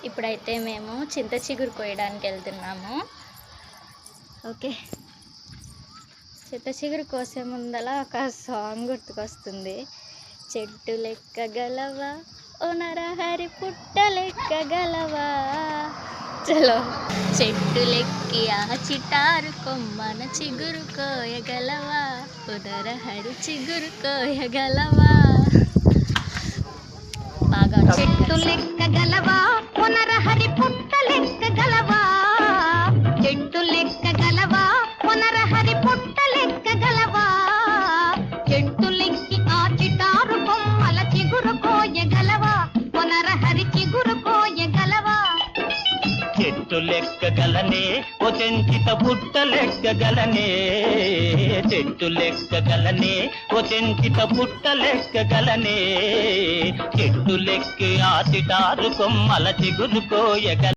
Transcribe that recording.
ఇప్పుడైతే మేము చింత చిగురు కోయడానికి వెళ్తున్నాము. ఓకే, చింత చిగురు కోసే ముందల ఒక సాంగ్ గుర్తుకొస్తుంది. చెట్టు లెక్కగలవా ఓ నరహరి పుట్ట లెక్కగలవా, చలో. చెట్టు లెక్కి ఆ చిటారు కొమ్మన చిగురు కోయగలవా ఓ నరహరి చిగురు కోయగలవా. బాగా చెట్టు లెక్కగలవా ఓ నరహరి పుట్ట లెక్కగలవా, చెట్టు లెక్కగలవా ఓ నరహరి పుట్ట లెక్కగలవా, చెట్టు లెక్కి ఆ చిటారు కొమ్మల చిగురు కోయగలవా ఓ నరహరి చిగురు కోయగలవా. చెట్టు లెక్కగలనే ఓ చెంచిత పుట్ట లెక్కగలనే, చెట్టు లెక్కగలనే ఓ చెంచిత పుట్ట లెక్కగలనే, చెట్టు లెక్కి ఆ చిటారు కొమ్మల చిగురు కోయగల.